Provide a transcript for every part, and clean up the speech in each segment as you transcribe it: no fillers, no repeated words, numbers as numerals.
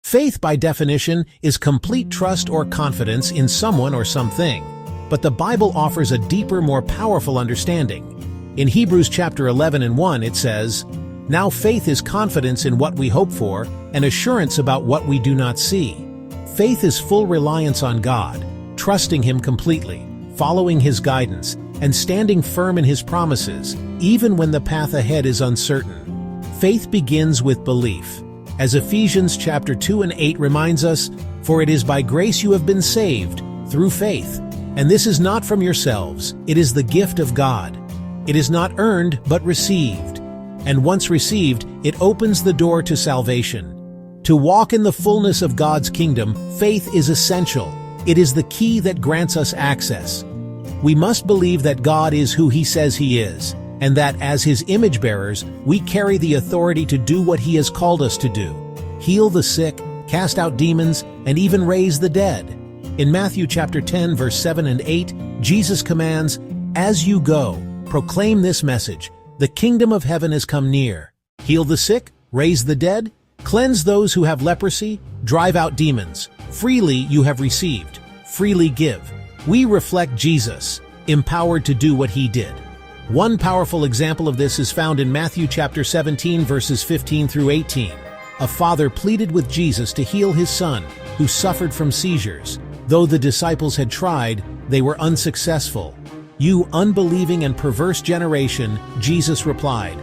Faith, by definition, is complete trust or confidence in someone or something. But the Bible offers a deeper, more powerful understanding. In Hebrews chapter 11 and 1, it says, "Now faith is confidence in what we hope for, and assurance about what we do not see." Faith is full reliance on God, trusting Him completely, following His guidance, and standing firm in His promises, even when the path ahead is uncertain. Faith begins with belief. As Ephesians chapter 2 and 8 reminds us, "For it is by grace you have been saved, through faith. And this is not from yourselves, it is the gift of God. It is not earned, but received. And once received, it opens the door to salvation." To walk in the fullness of God's kingdom, faith is essential. It is the key that grants us access. We must believe that God is who He says He is, and that as His image bearers, we carry the authority to do what He has called us to do: heal the sick, cast out demons, and even raise the dead. In Matthew chapter 10, verse 7 and 8, Jesus commands, "As you go, proclaim this message: the kingdom of heaven has come near. Heal the sick, raise the dead, cleanse those who have leprosy, drive out demons. Freely you have received, freely give." We reflect Jesus, empowered to do what He did. One powerful example of this is found in Matthew chapter 17, verses 15 through 18. A father pleaded with Jesus to heal his son, who suffered from seizures. Though the disciples had tried, they were unsuccessful. "You unbelieving and perverse generation," Jesus replied.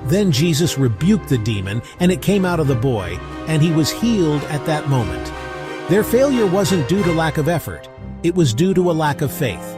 Then Jesus rebuked the demon, and it came out of the boy, and he was healed at that moment. Their failure wasn't due to lack of effort. It was due to a lack of faith.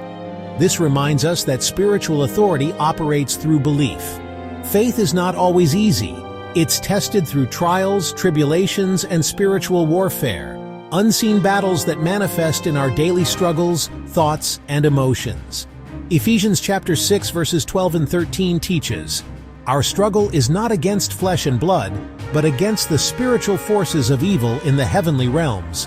This reminds us that spiritual authority operates through belief. Faith is not always easy. It's tested through trials, tribulations, and spiritual warfare, unseen battles that manifest in our daily struggles, thoughts, and emotions. Ephesians chapter 6, verses 12 and 13 teaches, "Our struggle is not against flesh and blood, but against the spiritual forces of evil in the heavenly realms.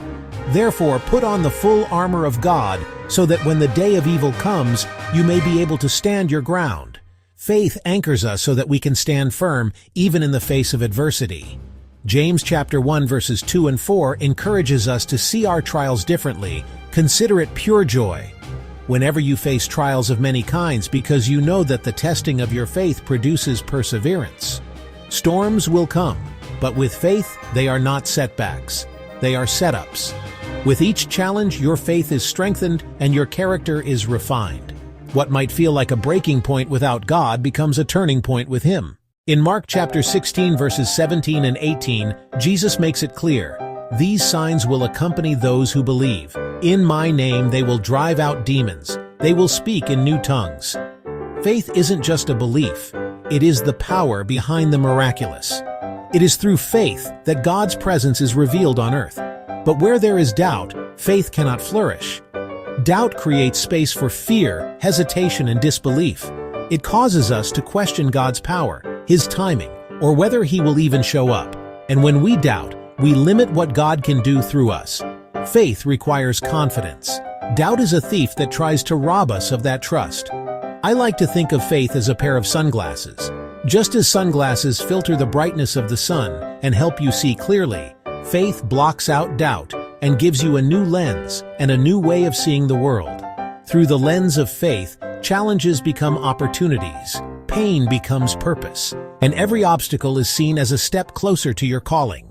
Therefore put on the full armor of God, so that when the day of evil comes, you may be able to stand your ground." Faith anchors us so that we can stand firm even in the face of adversity. James chapter 1 verses 2 and 4 encourages us to see our trials differently. "Consider it pure joy whenever you face trials of many kinds, because you know that the testing of your faith produces perseverance." Storms will come, but with faith, they are not setbacks. They are setups. With each challenge, your faith is strengthened and your character is refined. What might feel like a breaking point without God becomes a turning point with Him. In Mark chapter 16 verses 17 and 18, Jesus makes it clear, "These signs will accompany those who believe. In my name they will drive out demons. They will speak in new tongues." Faith isn't just a belief. It is the power behind the miraculous. It is through faith that God's presence is revealed on earth. But where there is doubt, faith cannot flourish. Doubt creates space for fear, hesitation, and disbelief. It causes us to question God's power, His timing, or whether He will even show up. And when we doubt, we limit what God can do through us. Faith requires confidence. Doubt is a thief that tries to rob us of that trust. I like to think of faith as a pair of sunglasses. Just as sunglasses filter the brightness of the sun and help you see clearly, faith blocks out doubt and gives you a new lens and a new way of seeing the world. Through the lens of faith, challenges become opportunities, pain becomes purpose, and every obstacle is seen as a step closer to your calling.